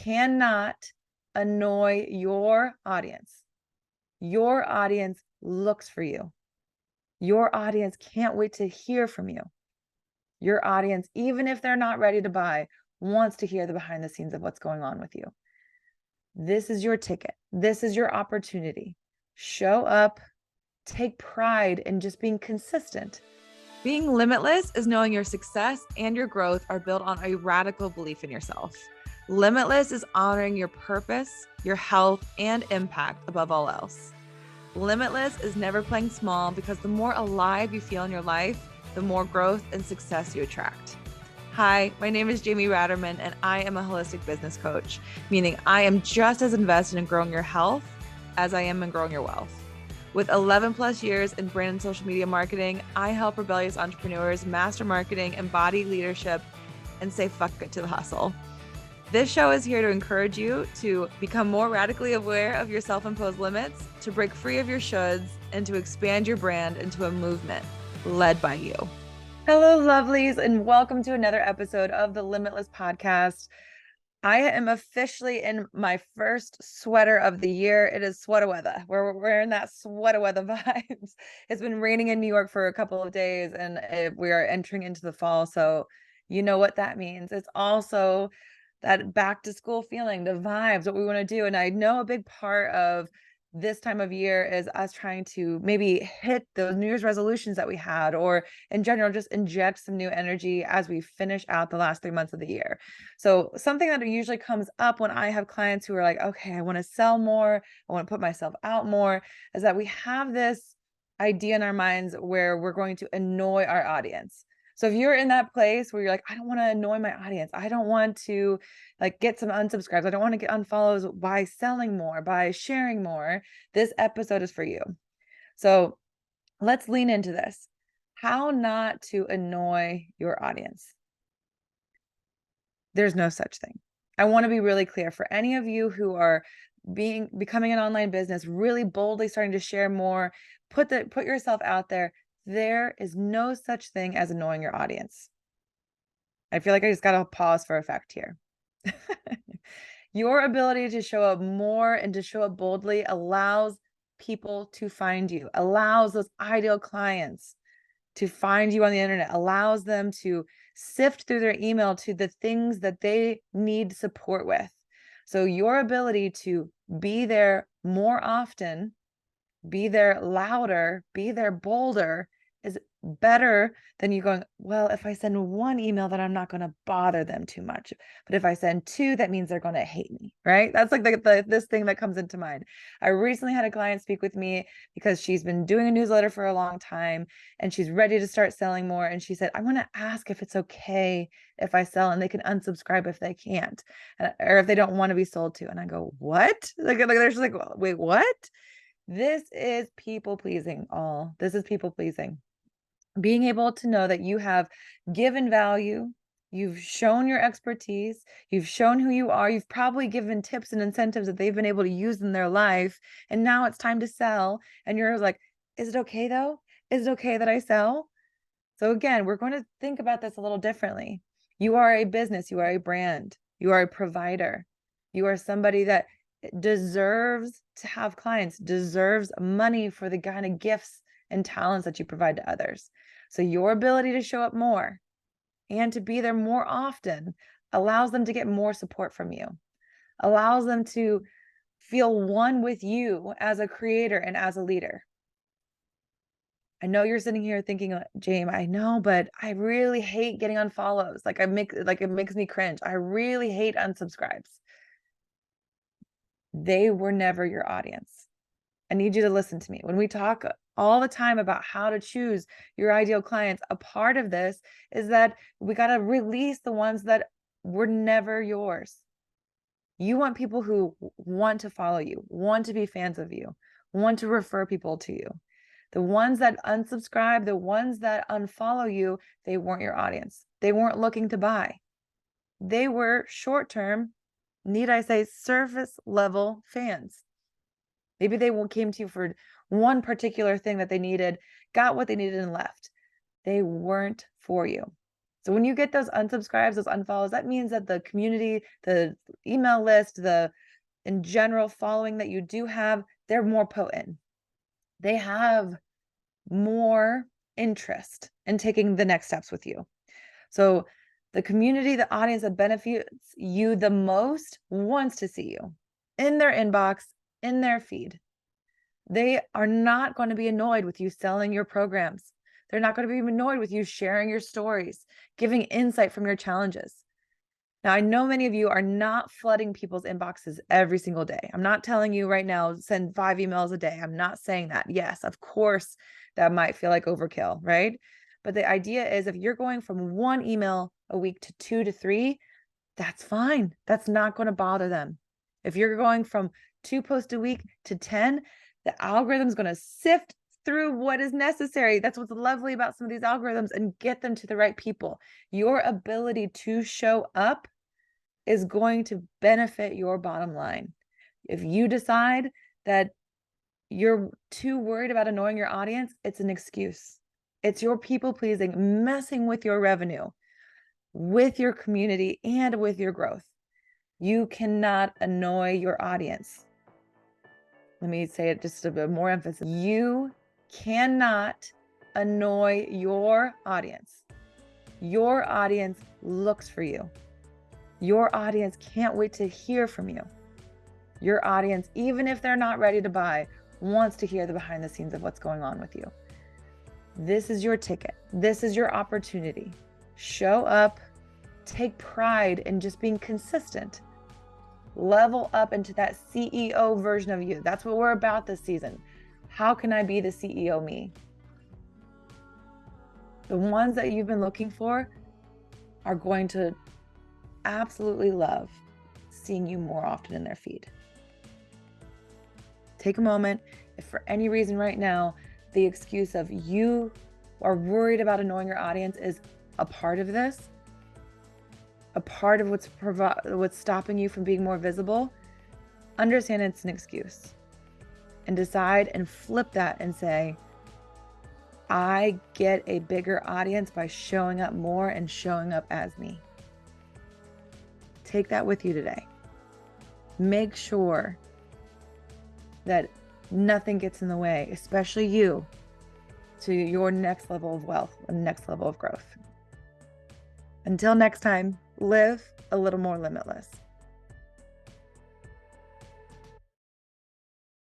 cannot annoy your audience. Your audience looks for you. Your audience can't wait to hear from you. Your audience, even if they're not ready to buy, wants to hear the behind the scenes of what's going on with you. This is your ticket. This is your opportunity. Show up, take pride in just being consistent. Being limitless is knowing your success and your growth are built on a radical belief in yourself. Limitless is honoring your purpose, your health, and impact above all else. Limitless is never playing small, because the more alive you feel in your life, the more growth and success you attract. Hi, my name is Jamie Ratermann, and I am a holistic business coach, meaning I am just as invested in growing your health as I am in growing your wealth. With 11 plus years in brand and social media marketing, I help rebellious entrepreneurs master marketing, embody leadership, and say fuck it to the hustle. This show is here to encourage you to become more radically aware of your self-imposed limits, to break free of your shoulds, and to expand your brand into a movement led by you. Hello, lovelies, and welcome to another episode of the Limitless Podcast. I am officially in my first sweater of the year. It is sweater weather. We're wearing that sweater weather vibes. It's been raining in New York for a couple of days, and we are entering into the fall. So you know what that means. It's also that back to school feeling, the vibes, what we want to do. And I know a big part of this time of year is us trying to maybe hit those New Year's resolutions that we had, or in general, just inject some new energy as we finish out the last 3 months of the year. So something that usually comes up when I have clients who are like, okay, I want to sell more, I want to put myself out more, is that we have this idea in our minds where we're going to annoy our audience. So if you're in that place where you're like, I don't want to annoy my audience, I don't want to get some unsubscribes, I don't want to get unfollows by selling more, by sharing more, this episode is for you. So let's lean into this. How not to annoy your audience. There's no such thing. I want to be really clear for any of you who are becoming an online business, really boldly starting to share more, put yourself out there. There is no such thing as annoying your audience. I feel like I just got to pause for effect here. Your ability to show up more and to show up boldly allows people to find you, allows those ideal clients to find you on the internet, allows them to sift through their email to the things that they need support with. So your ability to be there more often, be there louder, be there bolder is better than you going, well, if I send one email, then I'm not going to bother them too much. But if I send two, that means they're going to hate me, right? That's like this thing that comes into mind. I recently had a client speak with me because she's been doing a newsletter for a long time and she's ready to start selling more. And she said, I want to ask if it's okay if I sell and they can unsubscribe if they can't, or if they don't want to be sold to. And I go, what? They're just like, wait, what? This is people pleasing. This is people pleasing. Being able to know that you have given value, you've shown your expertise, you've shown who you are, you've probably given tips and incentives that they've been able to use in their life, and now it's time to sell, and you're like, is it okay though? Is it okay that I sell? So again, we're going to think about this a little differently. You are a business, you are a brand, you are a provider, you are somebody that deserves to have clients, deserves money for the kind of gifts and talents that you provide to others. So your ability to show up more and to be there more often allows them to get more support from you, allows them to feel one with you as a creator and as a leader. I know you're sitting here thinking, James, I know, but I really hate getting unfollows. It makes me cringe. I really hate unsubscribes. They were never your audience. I need you to listen to me. When we talk all the time about how to choose your ideal clients, a part of this is that we got to release the ones that were never yours. You want people who want to follow you, want to be fans of you, want to refer people to you. The ones that unsubscribe, the ones that unfollow you, they weren't your audience. They weren't looking to buy. They were short-term, need I say, surface level fans. Maybe they came to you for one particular thing that they needed, got what they needed and left. They weren't for you. So when you get those unsubscribes, those unfollows, that means that the community, the email list, the in general following that you do have, they're more potent. They have more interest in taking the next steps with you. So the community, the audience that benefits you the most wants to see you in their inbox, in their feed. They are not going to be annoyed with you selling your programs. They're not going to be annoyed with you sharing your stories, giving insight from your challenges. Now, I know many of you are not flooding people's inboxes every single day. I'm not telling you right now, send 5 emails a day. I'm not saying that. Yes, of course, that might feel like overkill, right? But the idea is if you're going from 1 email a week to 2 to 3, that's fine. That's not going to bother them. If you're going from 2 posts a week to 10, the algorithm's going to sift through what is necessary. That's what's lovely about some of these algorithms and get them to the right people. Your ability to show up is going to benefit your bottom line. If you decide that you're too worried about annoying your audience, it's an excuse. It's your people pleasing, messing with your revenue, with your community, and with your growth. You cannot annoy your audience. Let me say it just a bit more emphasis. You cannot annoy your audience. Your audience looks for you. Your audience can't wait to hear from you. Your audience, even if they're not ready to buy, wants to hear the behind the scenes of what's going on with you. This is your ticket. This is your opportunity. Show up, take pride in just being consistent. Level up into that CEO version of you. That's what we're about this season. How can I be the CEO me? The ones that you've been looking for are going to absolutely love seeing you more often in their feed. Take a moment. If for any reason right now, the excuse of you are worried about annoying your audience is a part of this, a part of what's stopping you from being more visible, understand it's an excuse and decide and flip that and say, I get a bigger audience by showing up more and showing up as me. Take that with you today. Make sure that nothing gets in the way, especially you, to your next level of wealth and next level of growth. Until next time, live a little more limitless.